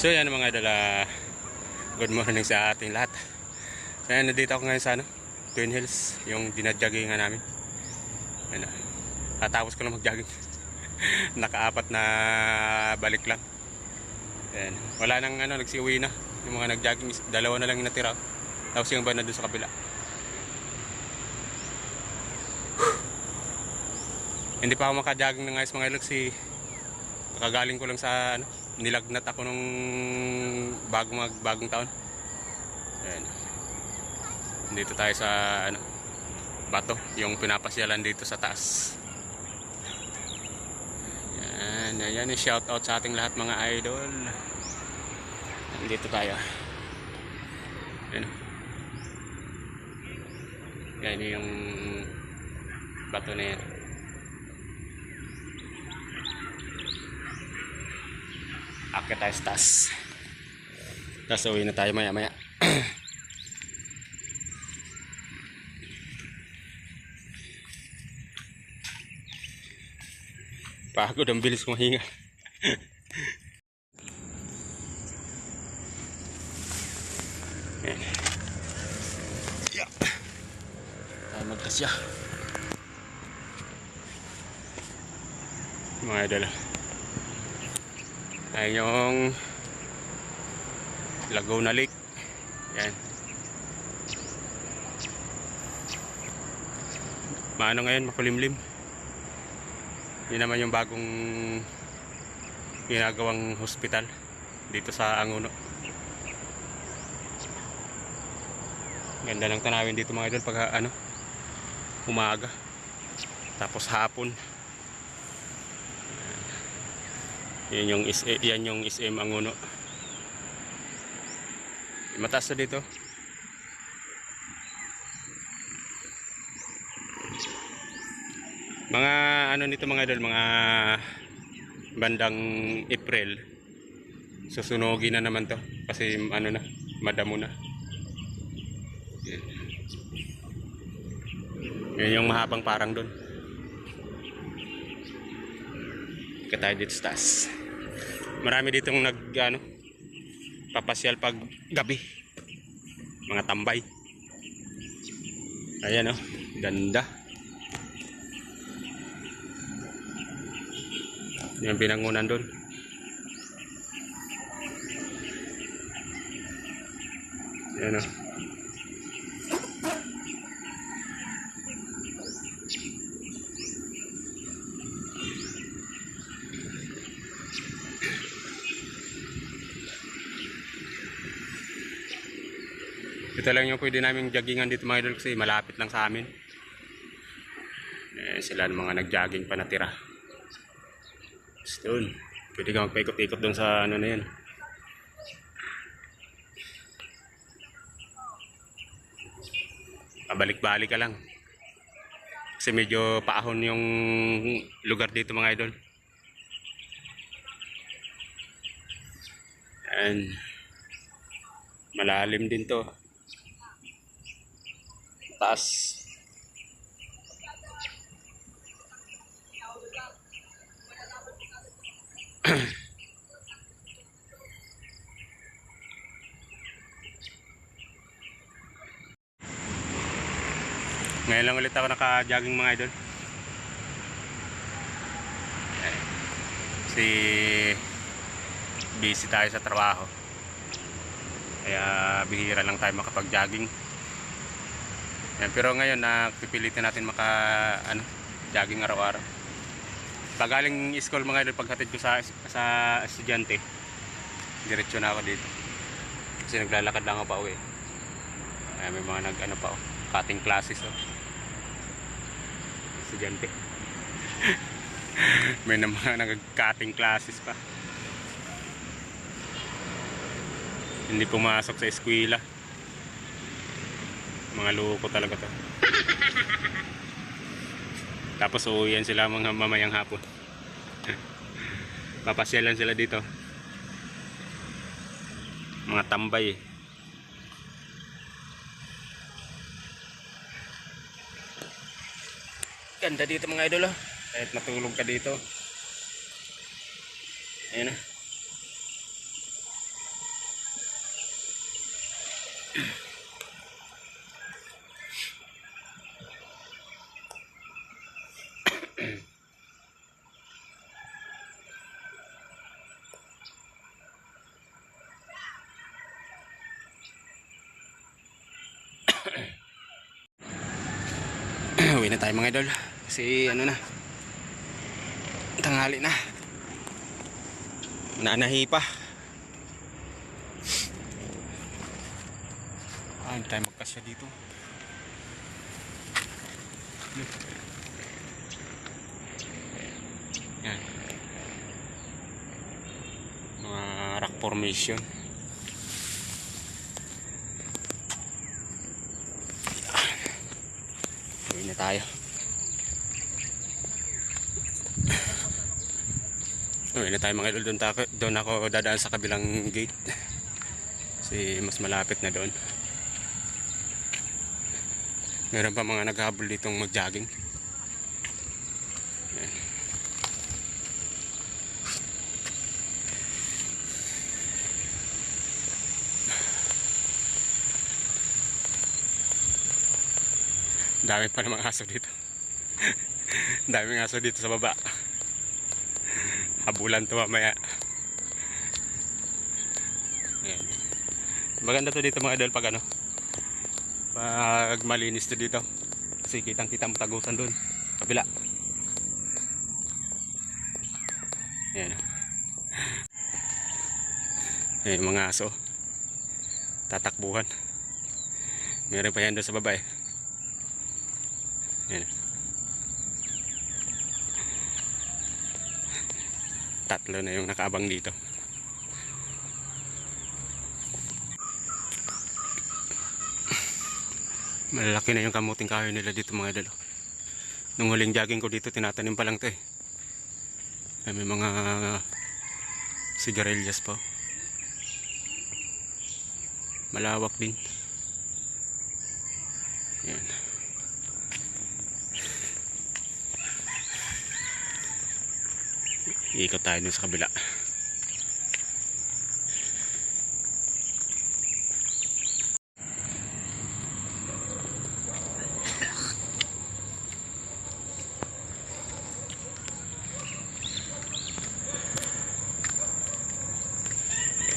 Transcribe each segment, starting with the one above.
So yan mga idol, good morning sa ating lahat. So yan, nandito ako ngayon sa Twin Hills, yung dinadjoggingan namin. Yan, tatapos ko lang mag-jogging. Nakaapat na balik lang. Yan. Wala nang nagsiuwi na. Yung mga nag-jogging, dalawa na lang yung natira. Tapos yung iba na doon sa kabila. Hindi pa ako maka-jogging ng ayos mga idol kasi kakagaling ko lang sa nilagnat ako nung bagong taon. Ayan. Dito tayo sa bato, yung pinapasyalan dito sa taas. Ayan, shout out sa ating lahat mga idol. Dito tayo. Ayan. Yan yung bato na yan. Akit tayo sa taas. Tapos uwi na tayo maya maya. Pagod, ang bilis kong hinga. Yeah. Tayo magkasya. Mga idol, ayan yung Laguna Lake. Yan. Maano ngayon, makulimlim. Yun naman yung bagong ginagawang hospital dito sa Anguno. Ganda ng tanawin dito mga idol pag umaga. Tapos hapon. Yan yung SM Anguno. Mataas na dito. Mga nito mga idol, mga bandang April susunogin na naman to kasi na, madamo na. Yan yung mahabang parang doon. Kaya tayo dito sa taas. Marami ditong papasyal pag gabi. Mga tambay. Ayan ganda. Yung pinangunan doon. Ayan ito lang yung pwede namin joggingan dito mga idol kasi malapit lang sa amin. Sila mga nag-jogging pa natira. Doon, pwede ka magpaikot-ikot doon sa na yan. Pabalik-balik ka lang. Kasi medyo paahon yung lugar dito mga idol. And malalim din to. Taas. Ngayon lang ulit ako naka-jogging mga idol. Kasi busy tayo sa trabaho. Kaya bihira lang tayo makapag-jogging. Pero ngayon pipilitin natin jogging araw-araw. Pag galing school mga idol, paghatid ko sa estudyante, diretso na ako dito. Kasi naglalakad lang ako pa uwi. May mga cutting classes estudyante. May mga nag-cutting classes pa. Hindi pumasok sa eskwela. Mga loko talaga to. Tapos uuwihan sila mga mamayang hapon. Papasyalan sila dito. Mga tambay. Ganda dito mga idol kahit matulog ka dito. Ayan Uwi na tayo mga idol. Kasi ano na, tanghali na. Naanahi pa. Hindi tayo magkasya dito. Yan. Mga rock formation. Uwi na tayo. Uwi na tayo mga idol. Doon ako dadaan sa kabilang gate. Kasi mas malapit na doon. Meron pa mga naghahabol ditong mag-jogging. Yan. Dami pa namang aso dito. Daming aso dito sa baba. Habulan to mamaya. Yan. Maganda to dito mga idol pag ano, pag malinis to dito. Kasi kitang kita mo tagusan doon kabila. Yan. Yan mga aso tatakbuhan. Meron pa yan doon sa baba eh. Yan. Tatlo na yung nakaabang dito. Malalaki na yung kamuting kahoy nila dito mga idol. Nung huling jogging ko dito, tinatanim pa lang to eh. May mga sigarilyas pa. Malawak din. Yan. Iikot tayo dun sa kabila.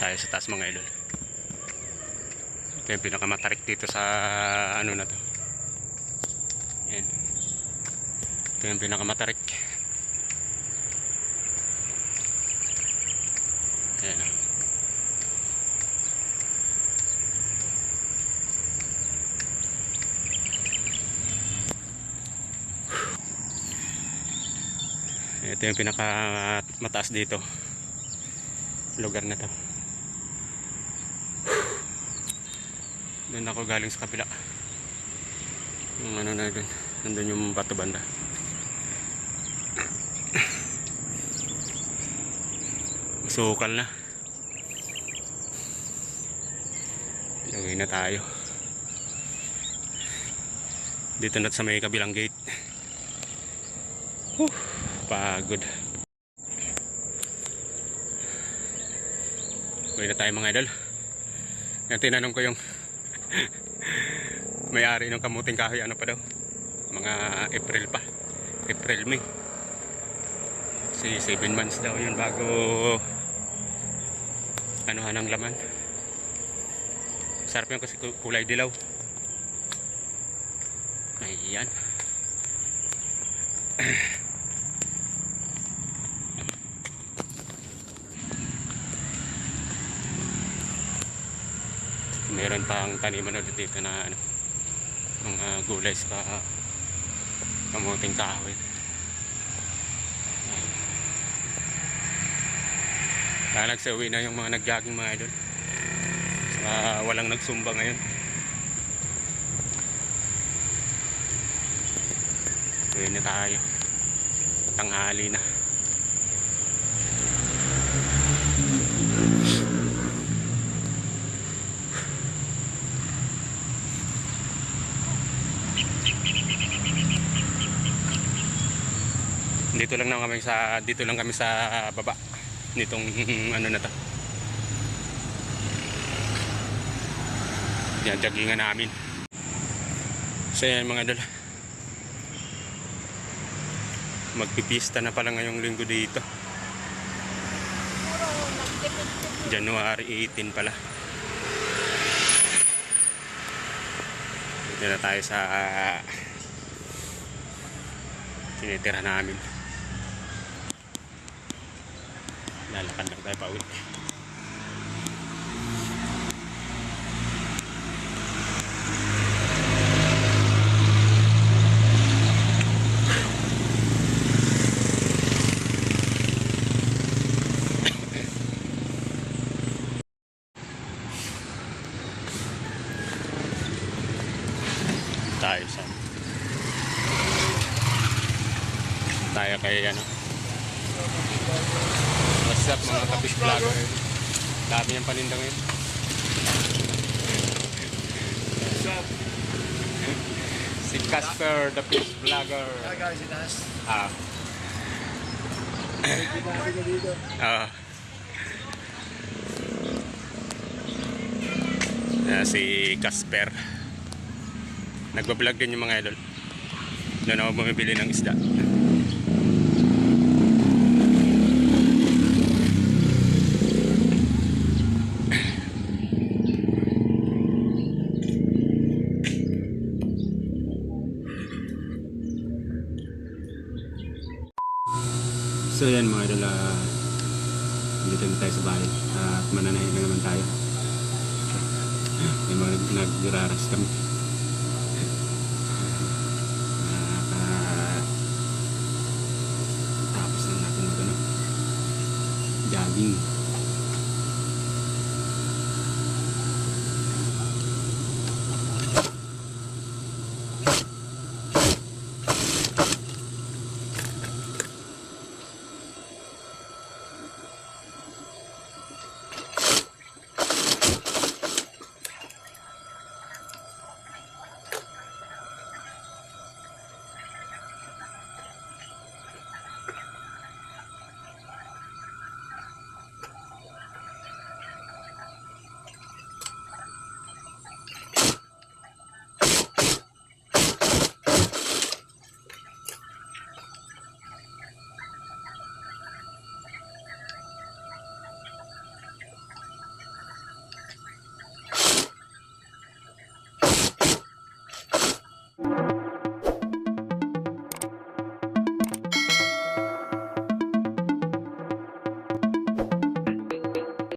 Tayo sa taas mga idol. Ito yung pinakamatarik dito sa ano na to. Yan. Ito yung pinakamatarik. Yan. Ito yung pinakamataas dito. Lugar na to. Doon ako galing sa kabila. Yung ano na doon. Nandun yung bato banda. Masukal na. Uwi na tayo. Dito na sa may kabilang gate. Pagod. Uwi na tayo mga idol. Yan, tinanong ko yung may-ari ng kamuting kahoy, ano pa daw, mga April pa, April, May. Kasi 7 months daw yun bago anuhan ang laman. Sarap yun kasi kulay dilaw. Ayan. Meron pang taniman ulit dito na ano, mga gulay sa kamuting kahoy. Nagsauwi na yung mga nag-jogging mga idol. Walang nagsumba ngayon. Uwi na tayo. Tanghali na. Dito lang kami sa baba nitong ano na to. Dinadyagingan namin. So yan mga idol, magpipista na pala ngayong linggo dito. January 18 pala. Dito na tayo sa tinitira namin. Lalakad lang tayo pa uwi. Tayo kay ano, what's up mga kapish vlogger, dami yung paninda ngayon. Si Casper the fish vlogger. Si Casper nagbablog din yung mga idol. Doon ako bumibili ng isda. So yan mga idol, dito na tayo sa bahay at mananahin na naman tayo. May mga nagraras kami. Tapos na natin mag jogging.